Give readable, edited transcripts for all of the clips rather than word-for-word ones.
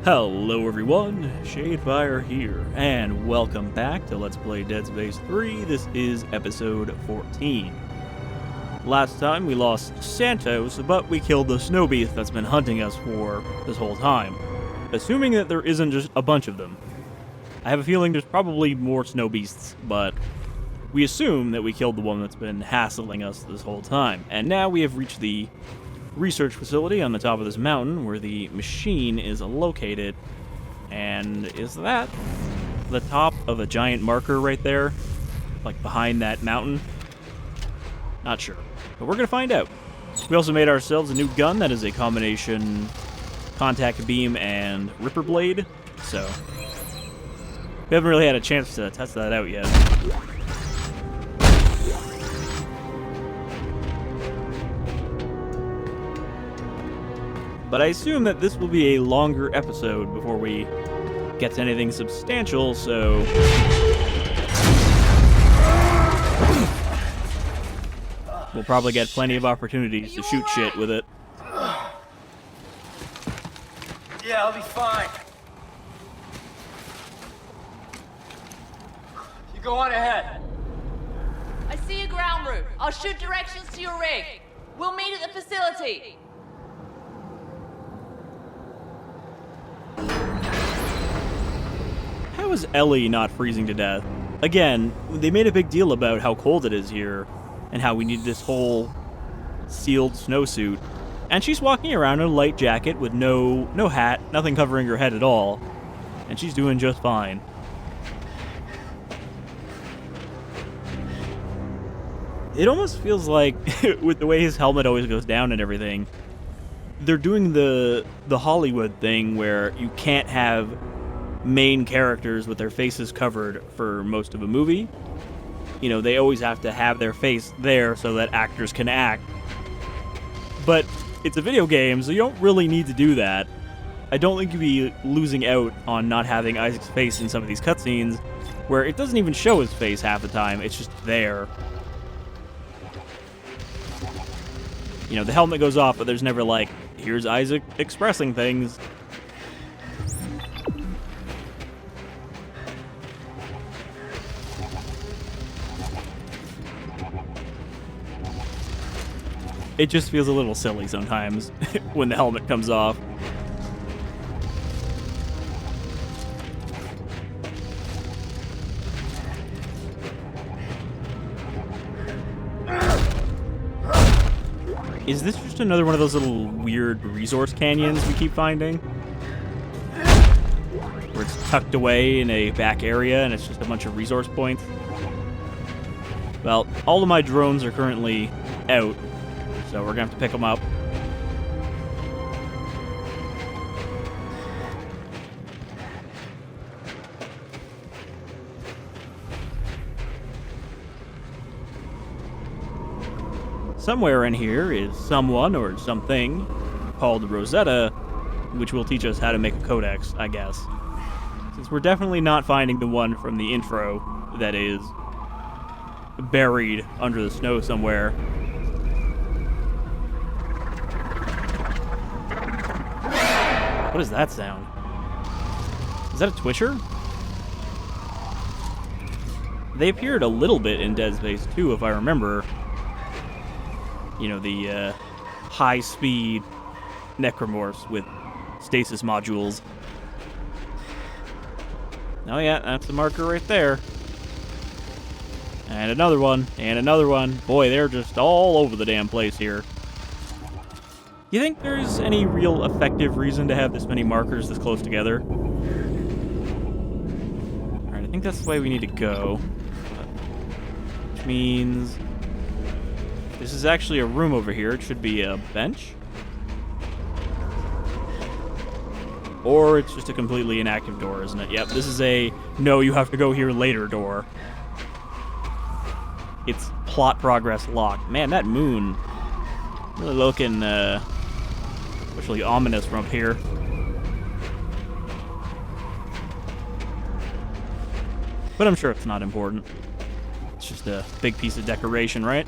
Hello everyone, Shadefyre here, and welcome back to Let's Play Dead Space 3. This is episode 14. Last time we lost Santos, but we killed the snow beast that's been hunting us for this whole time. Assuming that there isn't just a bunch of them. I have a feeling there's probably more snow beasts, but we assume that we killed the one that's been hassling us this whole time. And now we have reached the research facility on the top of this mountain where the machine is located. And is that the top of a giant marker right there? Like behind that mountain? Not sure. But we're going to find out. We also made ourselves a new gun that is a combination contact beam and ripper blade. So we haven't really had a chance to test that out yet. But I assume that this will be a longer episode before we get to anything substantial, so we'll probably get plenty of opportunities to shoot shit with it. Yeah, I'll be fine. You go on ahead. I see a ground route. I'll shoot directions to your rig. We'll meet at the facility. How is Ellie not freezing to death? Again, they made a big deal about how cold it is here, and how we need this whole sealed snowsuit. And she's walking around in a light jacket with no hat, nothing covering her head at all. And she's doing just fine. It almost feels like, with the way his helmet always goes down and everything, they're doing the Hollywood thing where you can't have main characters with their faces covered for most of a movie. You know, they always have to have their face there so that actors can act. But it's a video game, so you don't really need to do that. I don't think you'd be losing out on not having Isaac's face in some of these cutscenes, where it doesn't even show his face half the time, it's just there. You know, the helmet goes off, but there's never like, here's Isaac expressing things. It just feels a little silly sometimes when the helmet comes off. Is this just another one of those little weird resource canyons we keep finding? Where it's tucked away in a back area and it's just a bunch of resource points? Well, all of my drones are currently out, so we're gonna have to pick them up. Somewhere in here is someone or something called Rosetta, which will teach us how to make a Codex, I guess. Since we're definitely not finding the one from the intro that is buried under the snow somewhere. What is that sound? Is that a Twisher? They appeared a little bit in Dead Space 2, if I remember. You know, the high-speed Necromorphs with stasis modules. Oh yeah, that's the marker right there. And another one, and another one. Boy, they're just all over the damn place here. You think there's any real effective reason to have this many markers this close together? Alright, I think that's the way we need to go. Which means this is actually a room over here. It should be a bench. Or it's just a completely inactive door, isn't it? Yep, this is a no, you have to go here later door. It's plot progress locked. Man, that moon really looking especially ominous from up here. But I'm sure it's not important. It's just a big piece of decoration, right?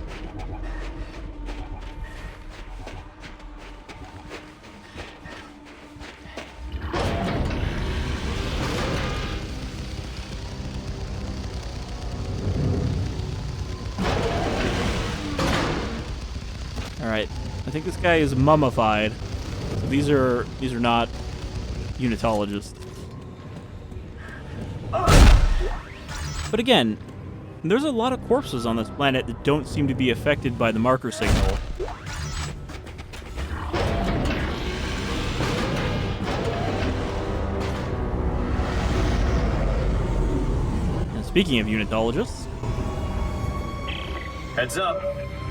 think this guy is mummified. So these are not Unitologists. But again, there's a lot of corpses on this planet that don't seem to be affected by the marker signal. And speaking of Unitologists... Heads up.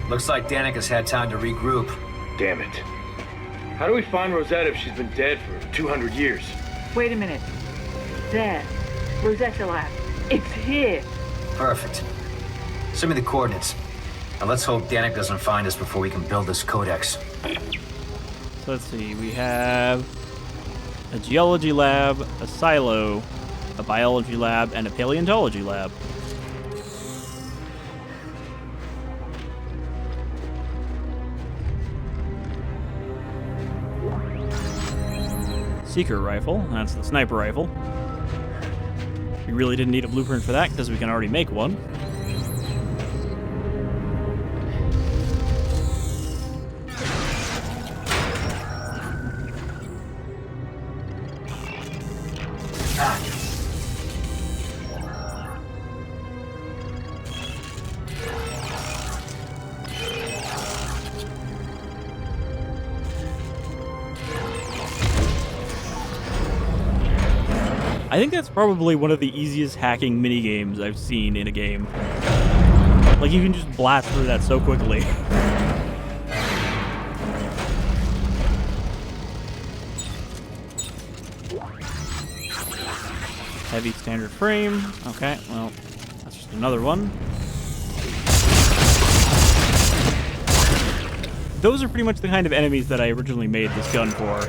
Looks like Danik has had time to regroup. Damn it. How do we find Rosetta if she's been dead for 200 years? Wait a minute. There. Rosetta lab. It's here. Perfect. Send me the coordinates. Now let's hope Danik doesn't find us before we can build this codex. So let's see, we have a geology lab, a silo, a biology lab, and a paleontology lab. Seeker rifle, that's the sniper rifle. We really didn't need a blueprint for that because we can already make one. I think that's probably one of the easiest hacking minigames I've seen in a game. Like, you can just blast through that so quickly. Heavy standard frame. Okay, well, that's just another one. Those are pretty much the kind of enemies that I originally made this gun for.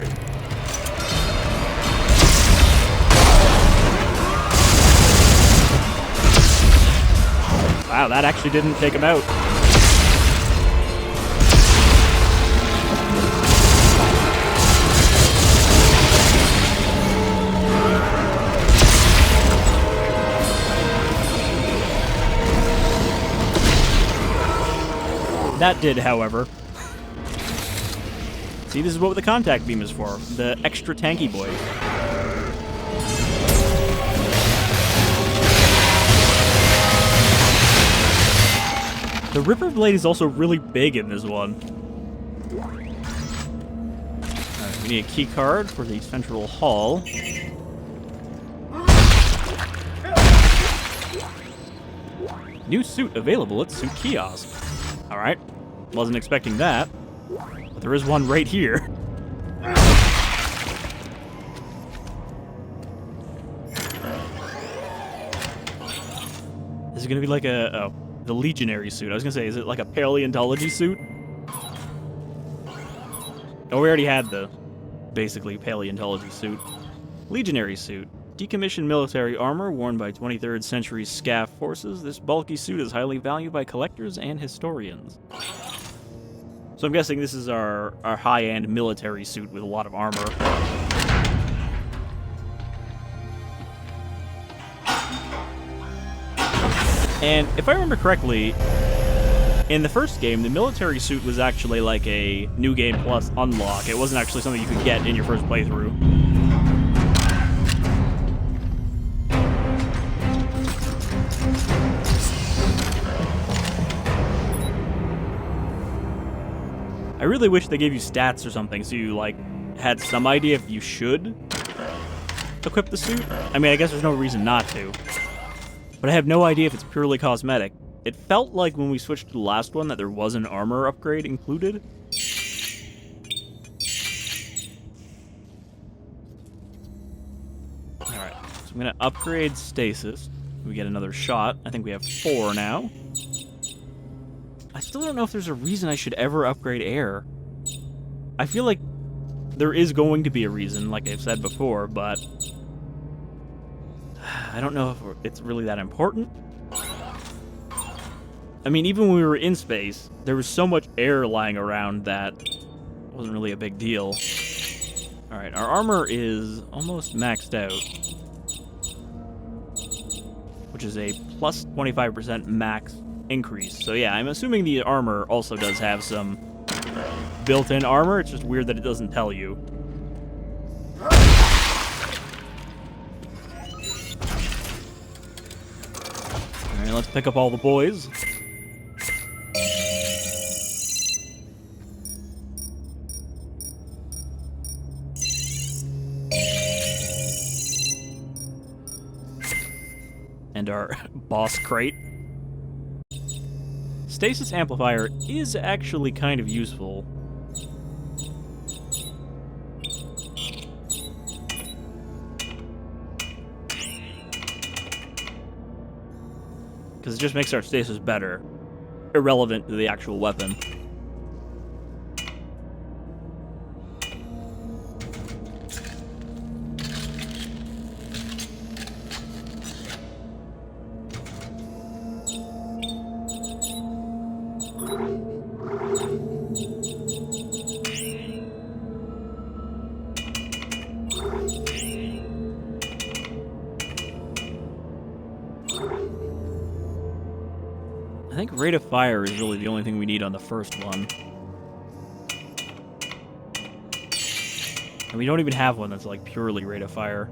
Wow, that actually didn't take him out. That did, however. See, this is what the contact beam is for. The extra tanky boys. The Ripper Blade is also really big in this one. Alright, we need a key card for the central hall. New suit available at suit kiosk. Alright, wasn't expecting that. But there is one right here. Is it gonna be like a... oh. The Legionary suit. I was gonna say, is it like a paleontology suit? Oh, we already had the, basically, paleontology suit. Legionary suit. Decommissioned military armor worn by 23rd century S.C.A.F forces. This bulky suit is highly valued by collectors and historians. So I'm guessing this is our high-end military suit with a lot of armor. And if I remember correctly, in the first game, the military suit was actually like a New Game Plus unlock. It wasn't actually something you could get in your first playthrough. I really wish they gave you stats or something so you, like, had some idea if you should equip the suit. I mean, I guess there's no reason not to. But I have no idea if it's purely cosmetic. It felt like when we switched to the last one that there was an armor upgrade included. Alright, so I'm gonna upgrade stasis. We get another shot. I think we have 4 now. I still don't know if there's a reason I should ever upgrade air. I feel like there is going to be a reason, like I've said before, but I don't know if it's really that important. I mean, even when we were in space, there was so much air lying around that it wasn't really a big deal. Alright, our armor is almost maxed out, which is a plus 25% max increase. So yeah, I'm assuming the armor also does have some built-in armor. It's just weird that it doesn't tell you. Alright, let's pick up all the boys. And our boss crate. Stasis amplifier is actually kind of useful. Because it just makes our stasis better, irrelevant to the actual weapon. I think rate of fire is really the only thing we need on the first one. And we don't even have one that's like purely rate of fire.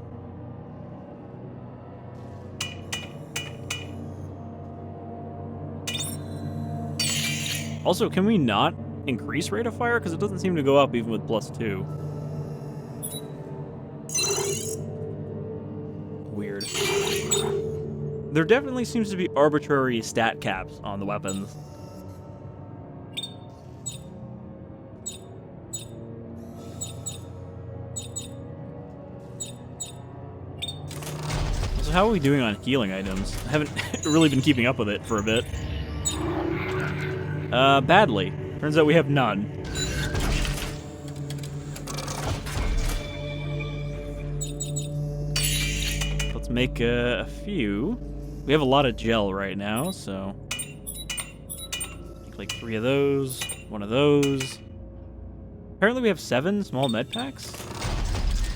Also, can we not increase rate of fire? Because it doesn't seem to go up even with +2. Weird. There definitely seems to be arbitrary stat caps on the weapons. So how are we doing on healing items? I haven't really been keeping up with it for a bit. Badly. Turns out we have none. Let's make a few. We have a lot of gel right now, so make like 3 of those, 1 of those. Apparently we have 7 small med packs.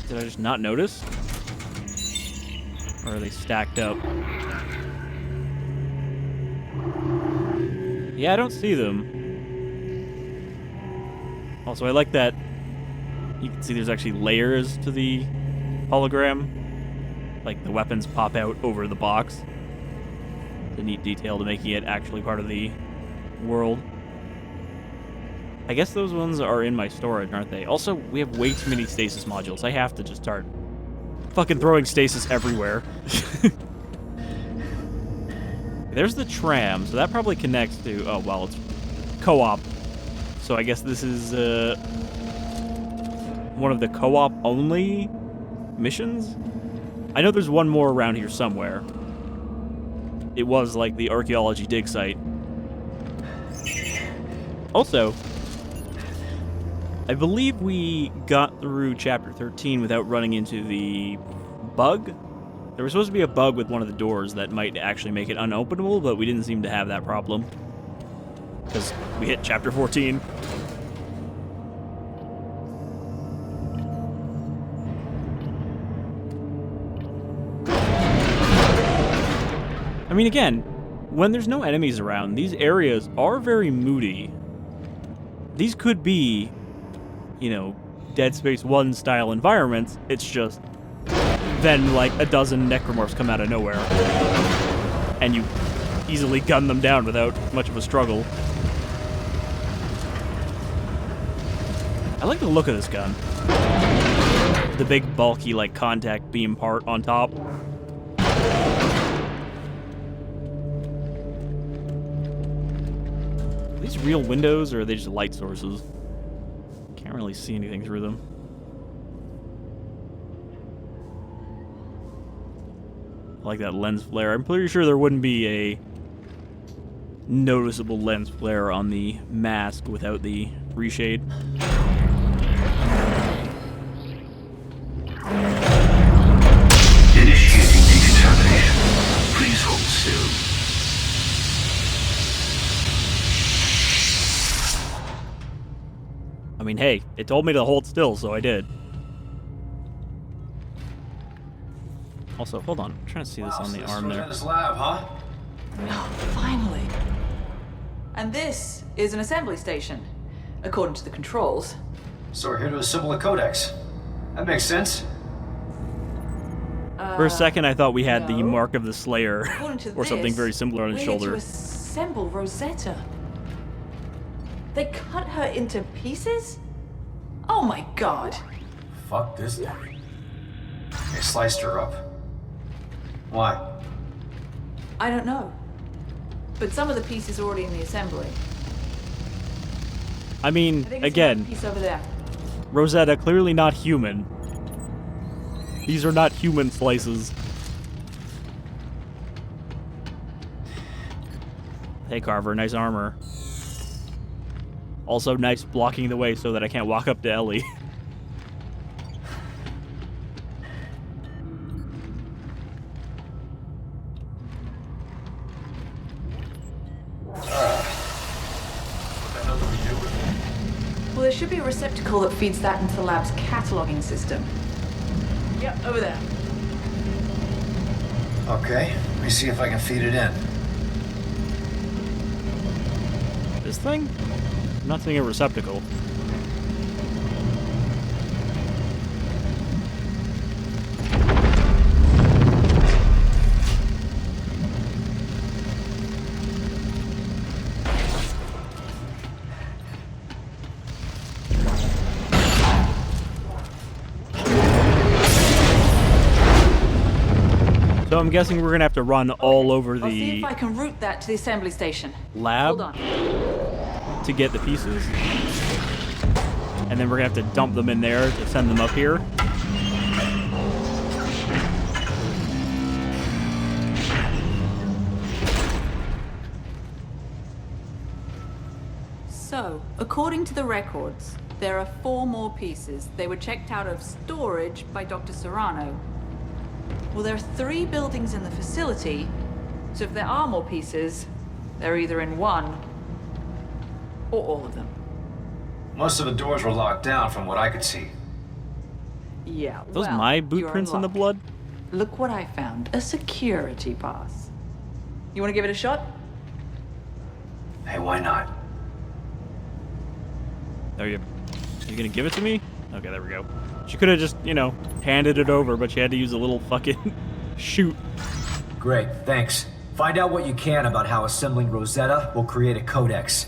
Did I just not notice? Or are they stacked up? Yeah, I don't see them. Also, I like that you can see there's actually layers to the hologram. Like the weapons pop out over the box. A neat detail to making it actually part of the world. I guess those ones are in my storage, aren't they? Also, we have way too many stasis modules. I have to just start fucking throwing stasis everywhere. There's the tram, so that probably connects to... Oh, well, it's co-op. So I guess this is one of the co-op only missions? I know there's one more around here somewhere. It was like the archaeology dig site. Also, I believe we got through chapter 13 without running into the bug. There was supposed to be a bug with one of the doors that might actually make it unopenable, but we didn't seem to have that problem. Because we hit chapter 14. I mean, again, when there's no enemies around, these areas are very moody. These could be, you know, Dead Space 1 style environments. It's just then like a dozen necromorphs come out of nowhere. And you easily gun them down without much of a struggle. I like the look of this gun. The big bulky like contact beam part on top. Are these real windows, or are they just light sources? Can't really see anything through them. I like that lens flare. I'm pretty sure there wouldn't be a noticeable lens flare on the mask without the reshade. Initiating decontamination. Please hold still. I mean, hey, it told me to hold still, so I did. Also, hold on. I'm trying to see this on the arm there. This lab, huh? Oh, finally. And this is an assembly station. according to the controls. So we're here to assemble a Codex. That makes sense. For a second, I thought we had the no. mark of the Slayer, According to or something this, very similar on his we're here shoulder. to assemble Rosetta. They cut her into pieces? Oh my god. Fuck this thing. They sliced her up. Why? I don't know. But some of the pieces are already in the assembly. I mean, I think it's again, another piece over there. Rosetta, clearly not human. These are not human slices. Hey, Carver, nice armor. Also, nice blocking the way so that I can't walk up to Ellie. Well, there should be a receptacle that feeds that into the lab's cataloging system. Yep, over there. Okay, let me see if I can feed it in. This thing? I'm not seeing a receptacle. So I'm guessing we're gonna have to run all over I'll see the if I can route that to the assembly station. lab Hold on. to get the pieces. And then we're gonna have to dump them in there to send them up here. So, according to the records, there are 4 more pieces. They were checked out of storage by Dr. Serrano. Well, there are 3 buildings in the facility, so if there are more pieces, they're either in one or all of them. Most of the doors were locked down from what I could see. Yeah, Those well, my boot you're prints in the luck. blood? Look what I found. A security pass. You want to give it a shot? Hey, why not? Are you gonna give it to me? Okay, there we go. She could have just, you know, handed it over, but she had to use a little fucking shoot. Great, thanks. Find out what you can about how assembling Rosetta will create a Codex.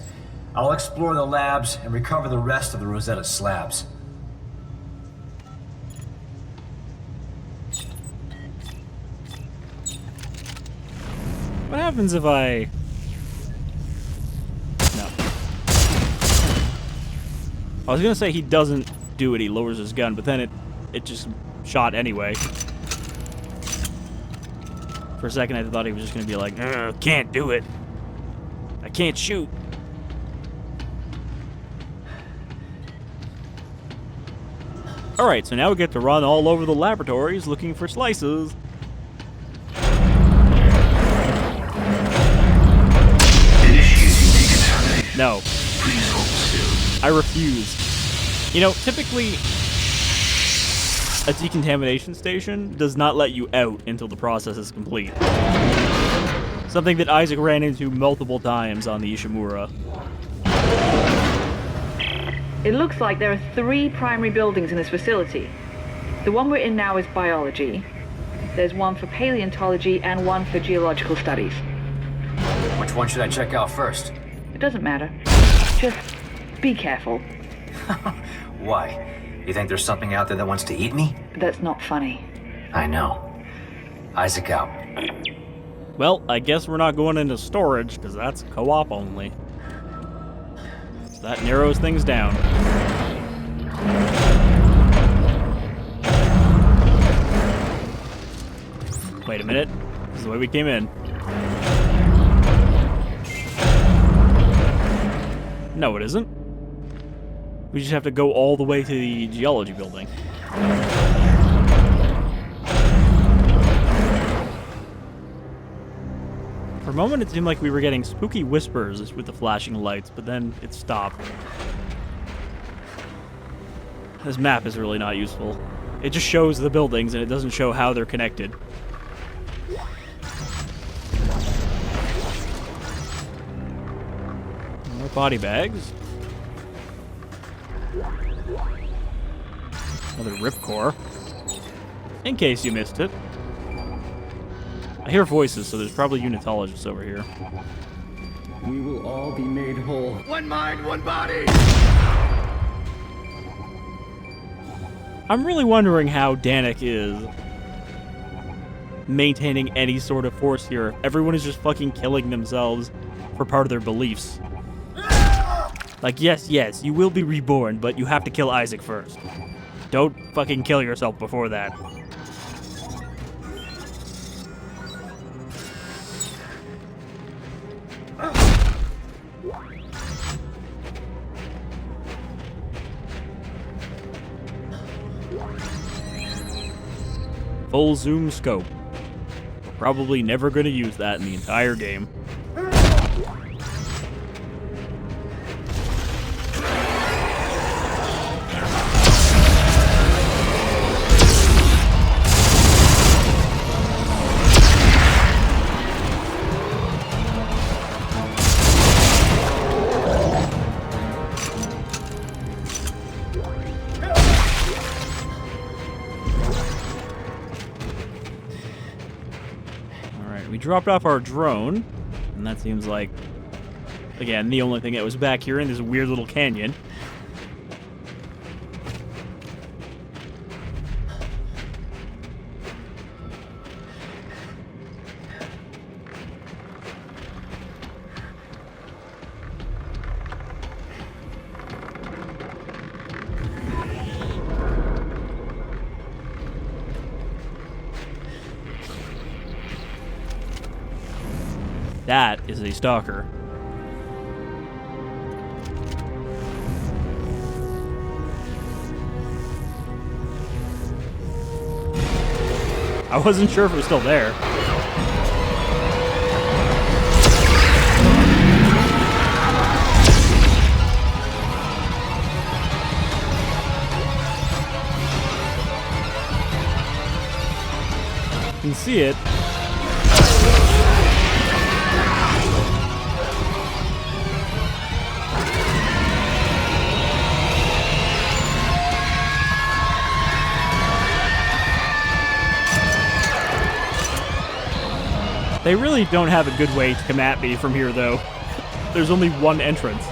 I'll explore the labs and recover the rest of the Rosetta slabs. What happens if I... No. I was gonna say he doesn't do it, he lowers his gun, but then it just shot anyway. For a second I thought he was just gonna be like, can't do it. I can't shoot. Alright, so now we get to run all over the laboratories looking for slices. Initiating decontamination. No, Please hold still. I refuse. You know, typically, a decontamination station does not let you out until the process is complete. Something that Isaac ran into multiple times on the Ishimura. It looks like there are 3 primary buildings in this facility. The one we're in now is biology. There's one for paleontology and one for geological studies. Which one should I check out first? It doesn't matter. Just be careful. Why? You think there's something out there that wants to eat me? That's not funny. I know. Isaac out. Well, I guess we're not going into storage, because that's co-op only. So that narrows things down. Wait a minute. This is the way we came in. No, it isn't. We just have to go all the way to the geology building. For a moment, it seemed like we were getting spooky whispers with the flashing lights, but then it stopped. This map is really not useful. It just shows the buildings, and it doesn't show how they're connected. More body bags. Another ripcore. In case you missed it. I hear voices, so there's probably Unitologists over here. We will all be made whole. One mind, one body! I'm really wondering how Danik is maintaining any sort of force here. Everyone is just fucking killing themselves for part of their beliefs. Like, yes, you will be reborn, but you have to kill Isaac first. Don't fucking kill yourself before that. Full zoom scope. Probably never gonna use that in the entire game. We dropped off our drone, and that seems like, again, the only thing that was back here in this weird little canyon. That is a stalker. I wasn't sure if it was still there. You can see it. They really don't have a good way to come at me from here, though. There's only one entrance.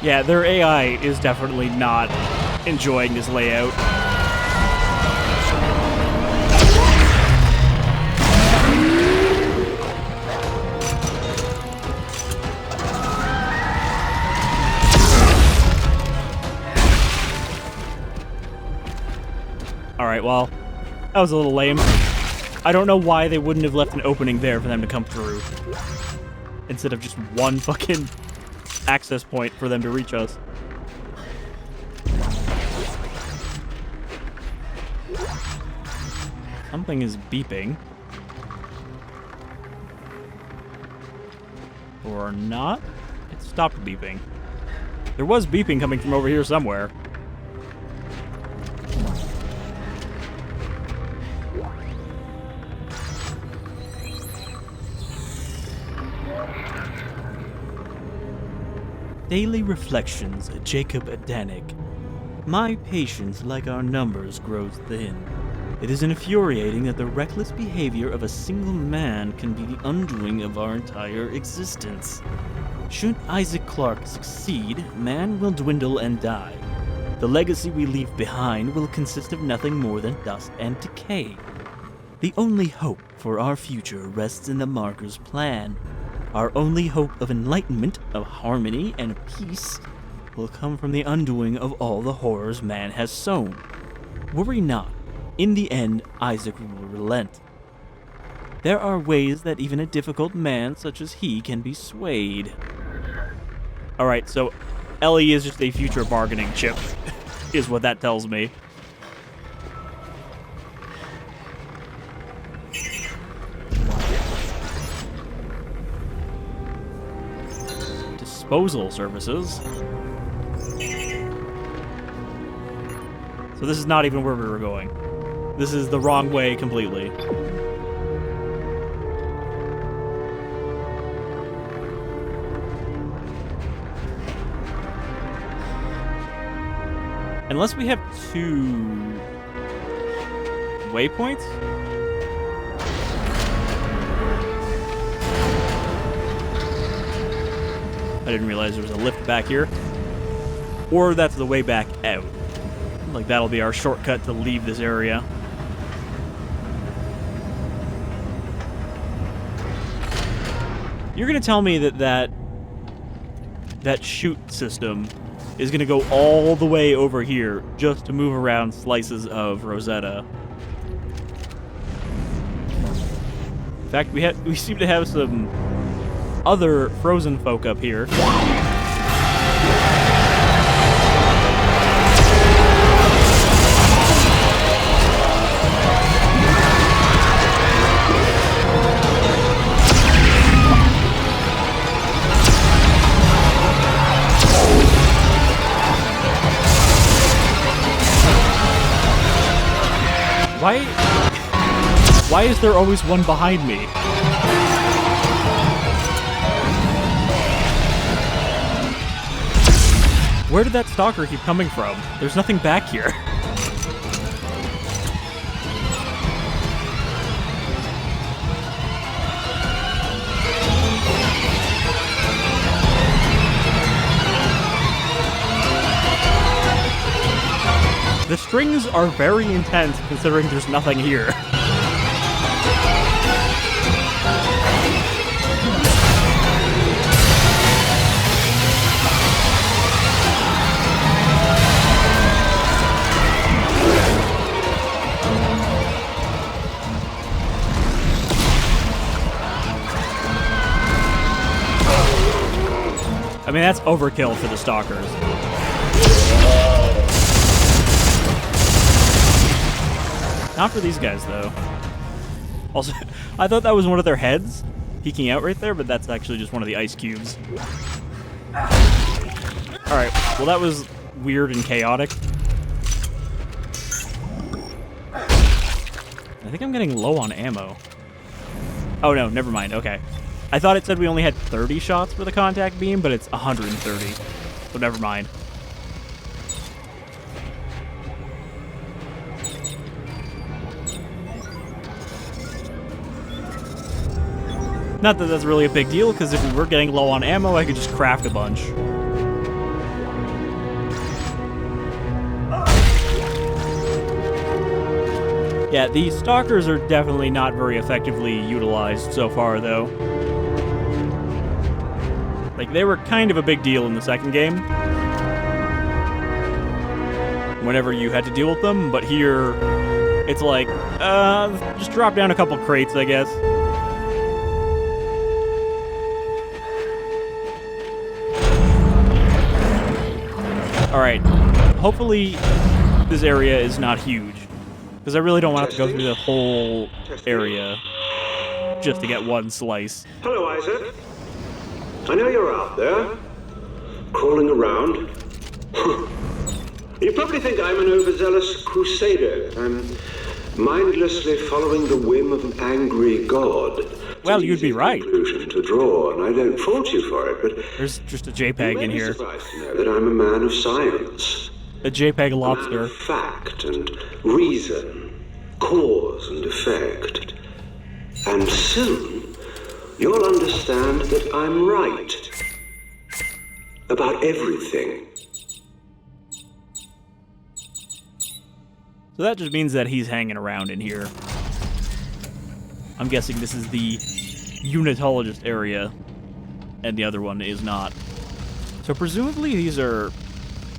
Yeah, their AI is definitely not enjoying this layout. Alright, well, that was a little lame. I don't know why they wouldn't have left an opening there for them to come through, instead of just one fucking access point for them to reach us. Something is beeping. Or not? It stopped beeping. There was beeping coming from over here somewhere. Daily Reflections, Jacob Danik. My patience, like our numbers, grows thin. It is infuriating that the reckless behavior of a single man can be the undoing of our entire existence. Should Isaac Clarke succeed, man will dwindle and die. The legacy we leave behind will consist of nothing more than dust and decay. The only hope for our future rests in the Marker's plan. Our only hope of enlightenment, of harmony, and peace will come from the undoing of all the horrors man has sown. Worry not. In the end, Isaac will relent. There are ways that even a difficult man such as he can be swayed. Alright, so Ellie is just a future bargaining chip, is what that tells me. Disposal services. So this is not even where we were going. This is the wrong way completely. Unless we have 2 waypoints? I didn't realize there was a lift back here. Or that's the way back out. Like, that'll be our shortcut to leave this area. You're gonna tell me that chute system is gonna go all the way over here just to move around slices of Rosetta. In fact, we seem to have some other frozen folk up here. Why is there always one behind me? Where did that stalker keep coming from? There's nothing back here. The strings are very intense considering there's nothing here. I mean, that's overkill for the stalkers. Not for these guys, though. Also, I thought that was one of their heads peeking out right there, but that's actually just one of the ice cubes. Alright, well that was weird and chaotic. I think I'm getting low on ammo. Oh no, never mind, okay. I thought it said we only had 30 shots for the contact beam, but it's 130. So never mind. Not that that's really a big deal, because if we were getting low on ammo, I could just craft a bunch. Yeah, these stalkers are definitely not very effectively utilized so far, though. Like, they were kind of a big deal in the second game, whenever you had to deal with them, but here, it's like, just drop down a couple crates, I guess. Alright, hopefully this area is not huge, because I really don't want to have to go through the whole area just to get one slice. Hello, Isaac. I know you're out there, crawling around. You probably think I'm an overzealous crusader. I'm mindlessly following the whim of an angry god. Well, you'd be right. Conclusion to draw, and I don't fault you for it, but there's just a JPEG in here. Suffice to know that I'm a man of science. A JPEG A lobster. man of fact and reason, cause and effect. And soon, you'll understand that I'm right. About everything. So that just means that he's hanging around in here. I'm guessing this is the Unitologist area, and the other one is not. So presumably these are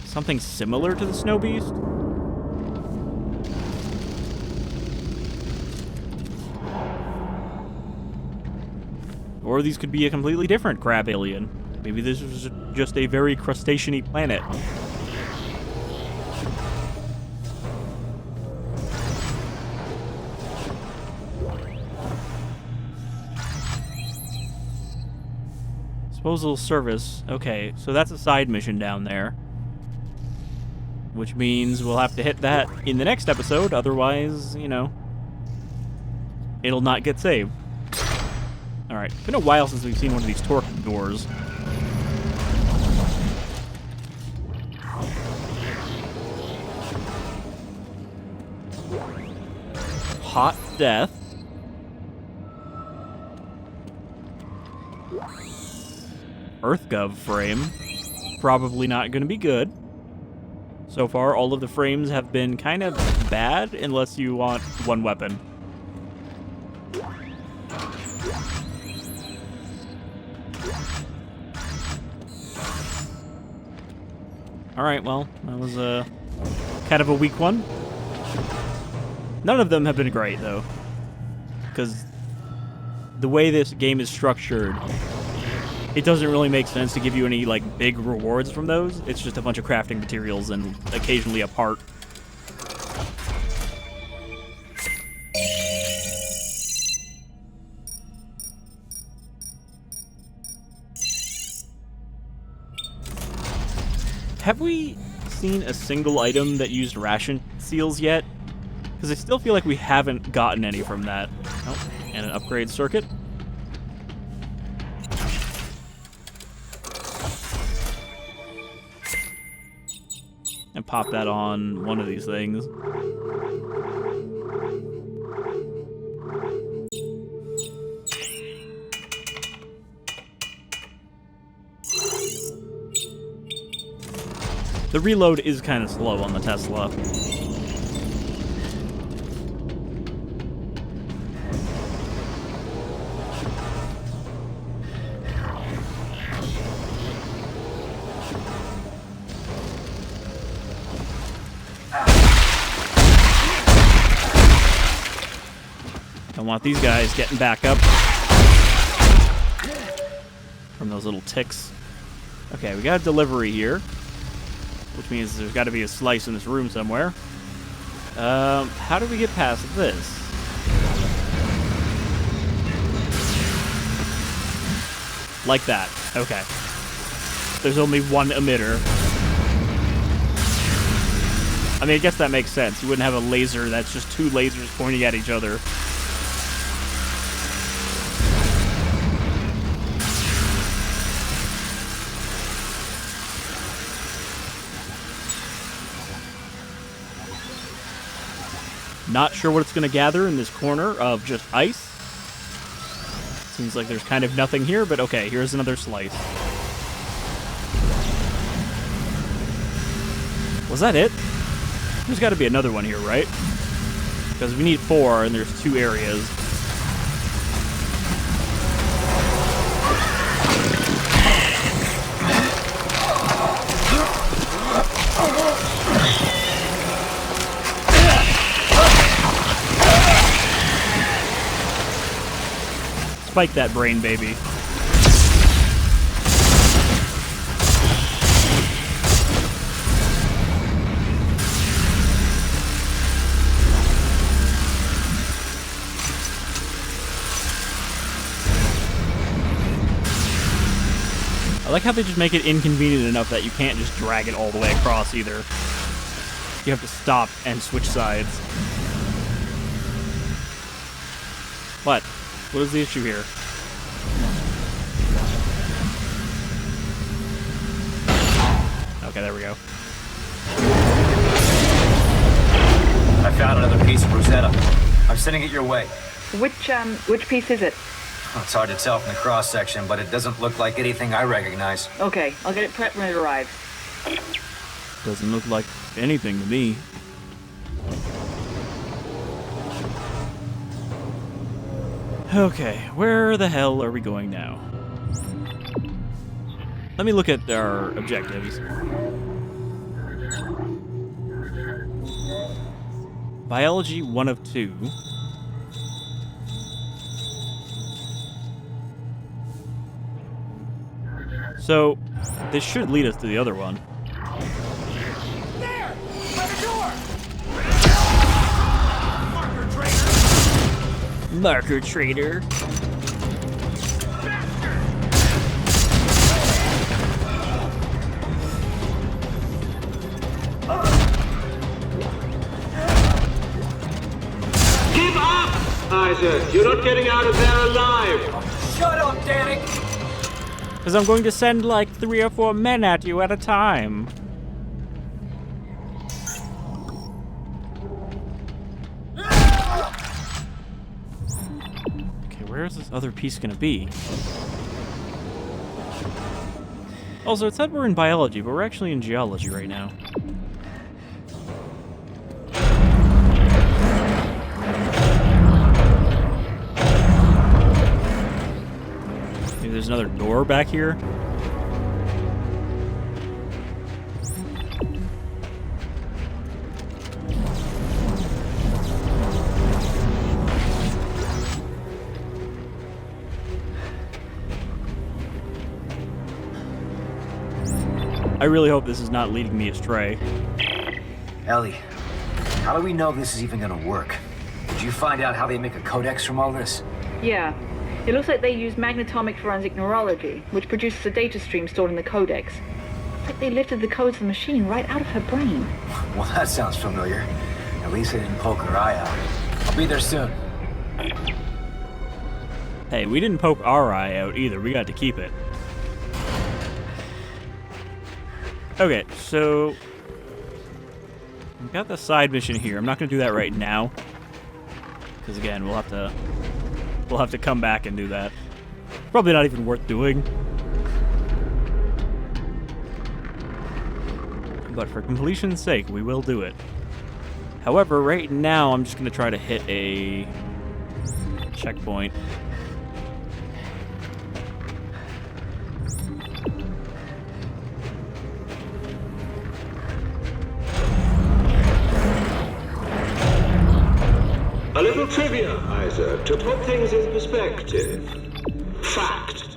something similar to the Snow Beast? Or these could be a completely different crab alien. Maybe this was just a very crustacean-y planet. Disposal service. Okay, so that's a side mission down there. which means we'll have to hit that in the next episode, otherwise, you know, it'll not get saved. Alright, it's been a while since we've seen one of these torque doors. Hot death. EarthGov frame. Probably not going to be good. So far, all of the frames have been kind of bad, unless you want one weapon. Alright, well, that was kind of a weak one. None of them have been great, though. Because the way this game is structured, it doesn't really make sense to give you any, like, big rewards from those. It's just a bunch of crafting materials and occasionally a part. Have we seen a single item that used ration seals yet? Because I still feel like we haven't gotten any from that. Oh, and an upgrade circuit. And pop that on one of these things. The reload is kind of slow on the Tesla. Don't want these guys getting back up from those little ticks. Okay, we got a delivery here, which means there's got to be a slice in this room somewhere. How do we get past this? Like that. Okay. There's only one emitter. I mean, I guess that makes sense. You wouldn't have a laser that's just two lasers pointing at each other. Not sure what it's going to gather in this corner of just ice. Seems like there's kind of nothing here, but okay, here's another slice. Was that it? There's got to be another one here, right? Because we need 4, and there's 2 areas. Spike that brain, baby. I like how they just make it inconvenient enough that you can't just drag it all the way across either. You have to stop and switch sides. What? What is the issue here? Okay, there we go. I found another piece of Rosetta. I'm sending it your way. Which piece is it? It's hard to tell from the cross-section, but it doesn't look like anything I recognize. Okay, I'll get it prepped when it arrives. Doesn't look like anything to me. Okay, where the hell are we going now? Let me look at our objectives. Biology 1 of 2. So, this should lead us to the other one. There! By the door! Marker trader. Give up, Isaac! You're not getting out of there alive! Shut up, Danik! Because I'm going to send like 3 or 4 men at you at a time. Okay, where is this other piece gonna be? Also, it said we're in biology, but we're actually in geology right now. Maybe there's another door back here? I really hope this is not leading me astray. Ellie, how do we know this is even gonna work? Did you find out how they make a codex from all this? Yeah. It looks like they use magnetomic forensic neurology, which produces a data stream stored in the Codex. It's like they lifted the codes of the machine right out of her brain. Well, that sounds familiar. At least they didn't poke her eye out. I'll be there soon. Hey, we didn't poke our eye out either. We got to keep it. Okay, so we've got the side mission here. I'm not going to do that right now, because again, we'll have to come back and do that. Probably not even worth doing. But for completion's sake, we will do it. However, right now, I'm just going to try to hit a checkpoint. A little trivia, Isaac, to put things in perspective. Fact.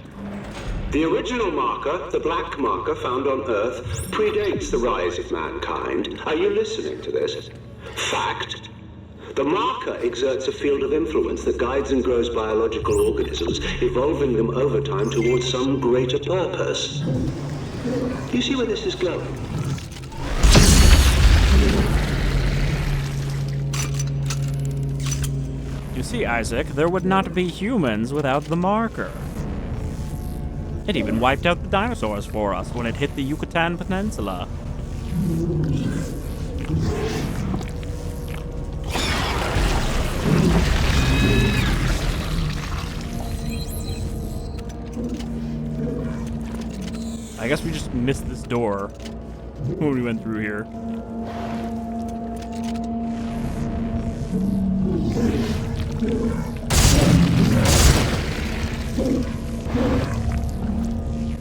The original marker, the black marker found on Earth, predates the rise of mankind. Are you listening to this? Fact. The marker exerts a field of influence that guides and grows biological organisms, evolving them over time towards some greater purpose. Do you see where this is going? You see, Isaac, there would not be humans without the marker. It even wiped out the dinosaurs for us when it hit the Yucatan Peninsula. I guess we just missed this door when we went through here.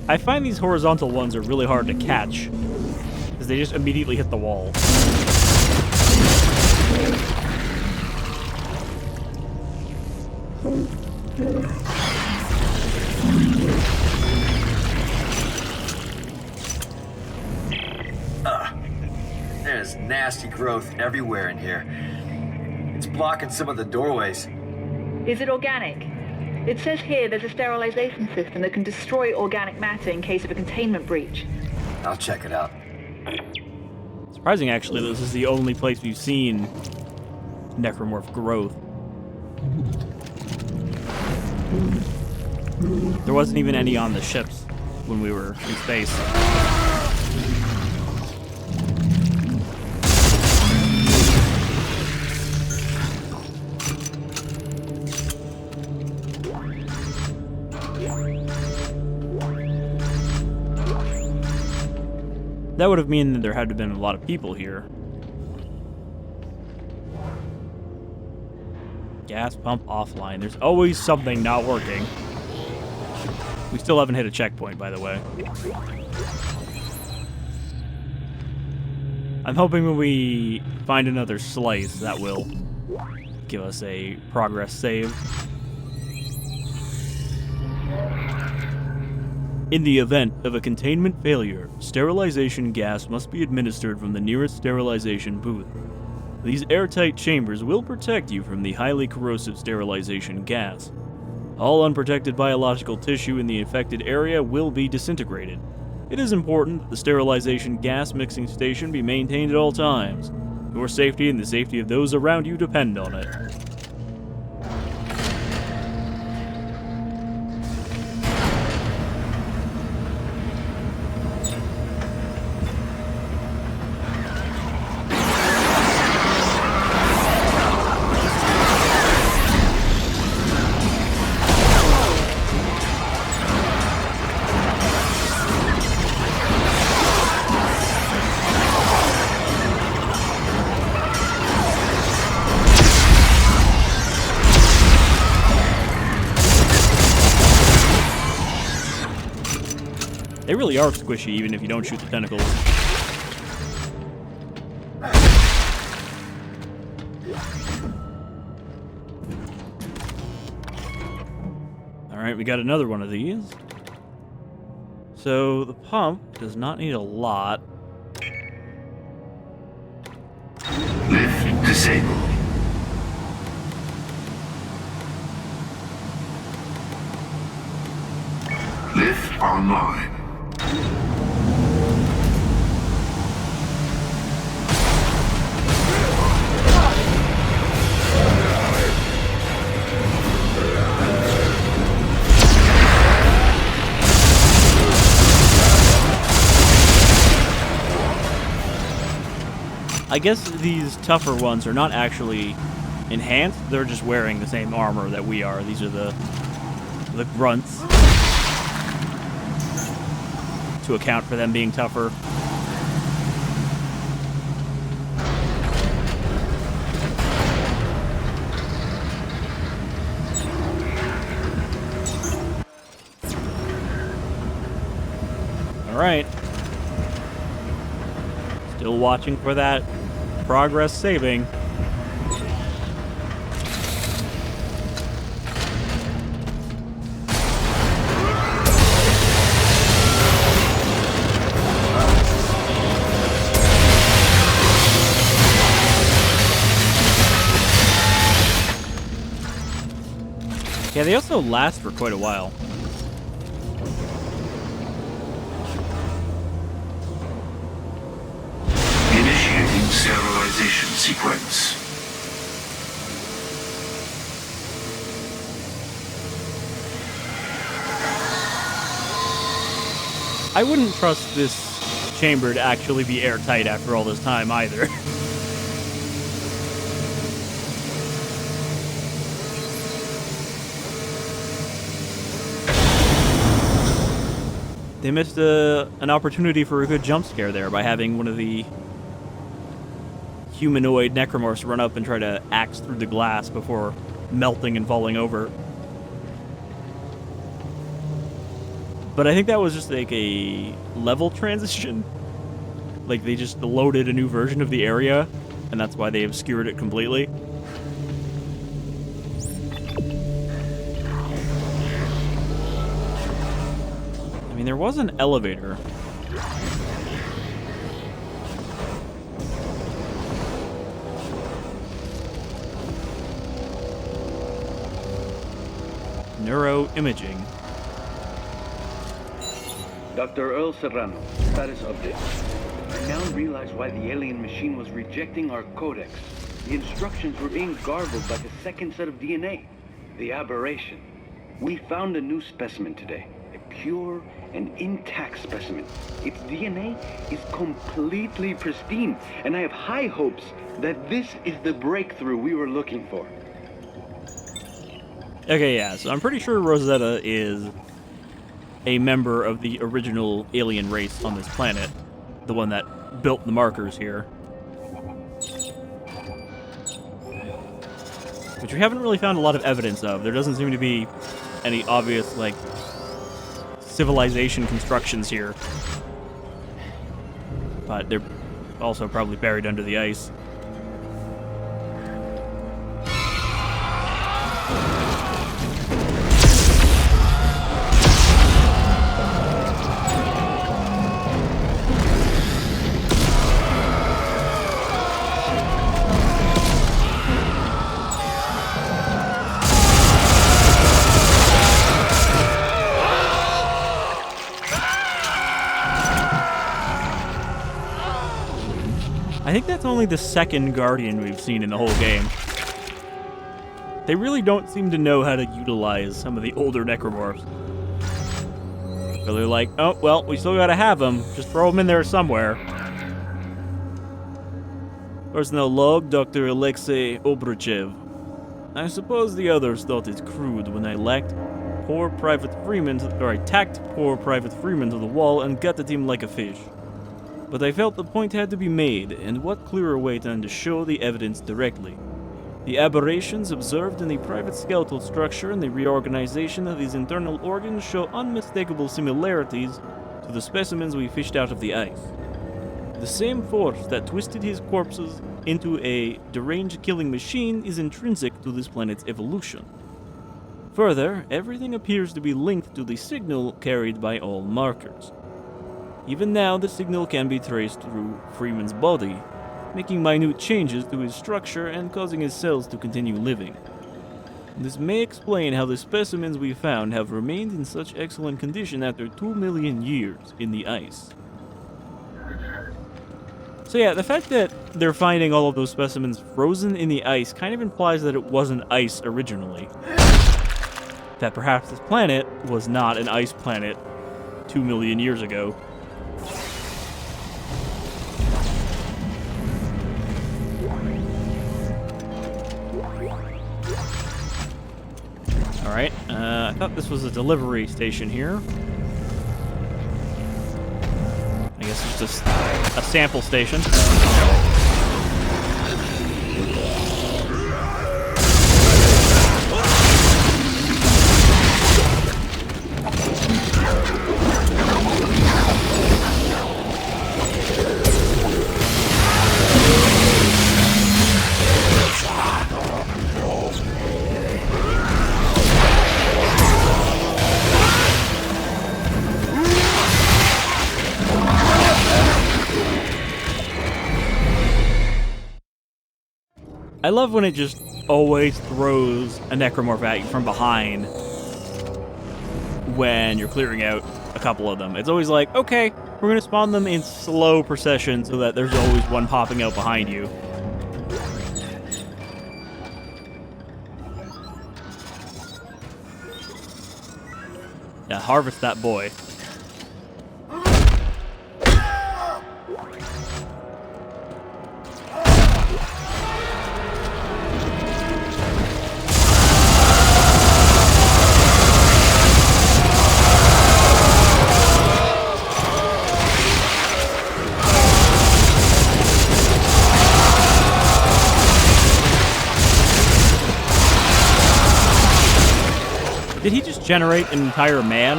I find these horizontal ones are really hard to catch, because they just immediately hit the wall. There's nasty growth everywhere in here. It's blocking some of the doorways. Is it organic? It says here there's a sterilization system that can destroy organic matter in case of a containment breach. I'll check it out. Surprising, actually, this is the only place we've seen necromorph growth. There wasn't even any on the ships when we were in space. That would have meant that there had to have been a lot of people here. Gas pump offline. There's always something not working. We still haven't hit a checkpoint, by the way. I'm hoping when we find another slice, that will give us a progress save. In the event of a containment failure, sterilization gas must be administered from the nearest sterilization booth. These airtight chambers will protect you from the highly corrosive sterilization gas. All unprotected biological tissue in the infected area will be disintegrated. It is important that the sterilization gas mixing station be maintained at all times. Your safety and the safety of those around you depend on it. They really are squishy, even if you don't shoot the tentacles. Alright, we got another one of these. So, the pump does not need a lot. Lift disabled. Lift online. I guess these tougher ones are not actually enhanced, they're just wearing the same armor that we are. These are the grunts. To account for them being tougher. Alright. Still watching for that progress saving. Yeah, they also last for quite a while. Initiating sterilization sequence. I wouldn't trust this chamber to actually be airtight after all this time either. They missed an opportunity for a good jump scare there by having one of the humanoid necromorphs run up and try to axe through the glass before melting and falling over. But I think that was just like a level transition. Like they just loaded a new version of the area, and that's why they obscured it completely. I mean, there was an elevator. Neuroimaging. Dr. Earl Serrano, status update. I now realize why the alien machine was rejecting our Codex. The instructions were being garbled by the second set of DNA. The aberration. We found a new specimen today. A pure and intact specimen. Its DNA is completely pristine, and I have high hopes that this is the breakthrough we were looking for. Okay, yeah, so I'm pretty sure Rosetta is a member of the original alien race on this planet. The one that built the markers here. Which we haven't really found a lot of evidence of. There doesn't seem to be any obvious, like, civilization constructions here. But they're also probably buried under the ice. I think that's only the second Guardian we've seen in the whole game. They really don't seem to know how to utilize some of the older Necromorphs. So they're like, oh, well, we still gotta have them. Just throw them in there somewhere. Personnel log, Dr. Alexei Obruchev. I suppose the others thought it crude when I attacked poor Private Freeman to the wall and gutted him like a fish. But I felt the point had to be made, and what clearer way than to show the evidence directly. The aberrations observed in the private skeletal structure and the reorganization of his internal organs show unmistakable similarities to the specimens we fished out of the ice. The same force that twisted his corpses into a deranged killing machine is intrinsic to this planet's evolution. Further, everything appears to be linked to the signal carried by all markers. Even now, the signal can be traced through Freeman's body, making minute changes to his structure and causing his cells to continue living. This may explain how the specimens we found have remained in such excellent condition after 2 million years in the ice. So yeah, the fact that they're finding all of those specimens frozen in the ice kind of implies that it wasn't ice originally. That perhaps this planet was not an ice planet 2 million years ago. Alright, I thought this was a delivery station here. I guess it's just a sample station. I love when it just always throws a Necromorph at you from behind when you're clearing out a couple of them. It's always like, okay, we're going to spawn them in slow procession so that there's always one popping out behind you. Yeah, harvest that boy. Did he just generate an entire man?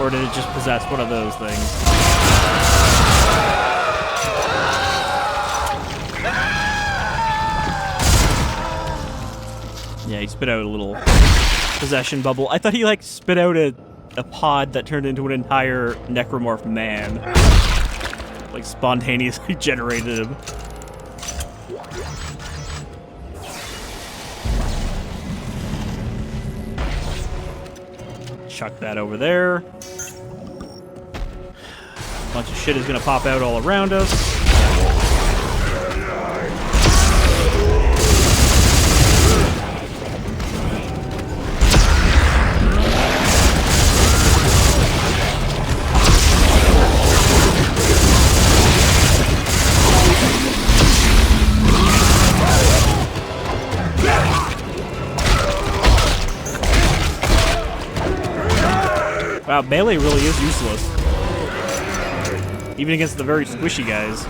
Or did it just possess one of those things? Yeah, he spit out a little possession bubble. I thought he, like, spit out a pod that turned into an entire Necromorph man. Like, spontaneously generated him. Chuck that over there. A bunch of shit is gonna pop out all around us. Wow, melee really is useless. Even against the very squishy guys.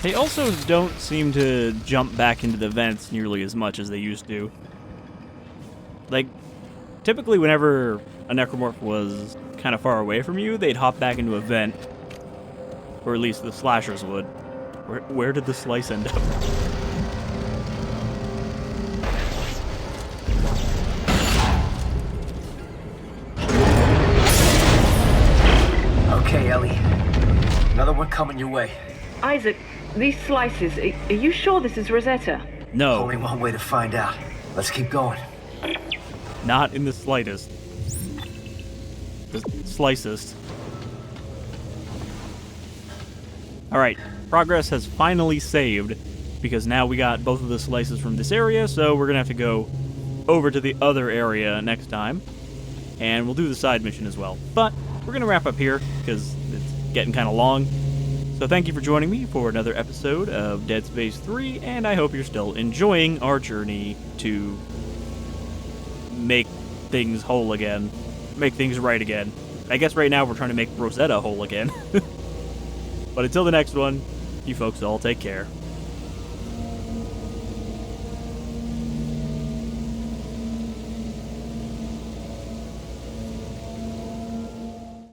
They also don't seem to jump back into the vents nearly as much as they used to. Like, typically whenever a Necromorph was kind of far away from you, they'd hop back into a vent. Or at least the slashers would. Where did the slice end up? Okay, Ellie. Another one coming your way. Isaac, these slices, are you sure this is Rosetta? No. Only one way to find out. Let's keep going. Not in the slightest. The slicest. Alright, progress has finally saved. because now we got both of the slices from this area, so we're going to have to go over to the other area next time, and we'll do the side mission as well. But we're going to wrap up here, because it's getting kind of long. So thank you for joining me for another episode of Dead Space 3, and I hope you're still enjoying our journey to make things whole again. Make things right again. I guess right now we're trying to make Rosetta whole again. But until the next one, you folks all take care.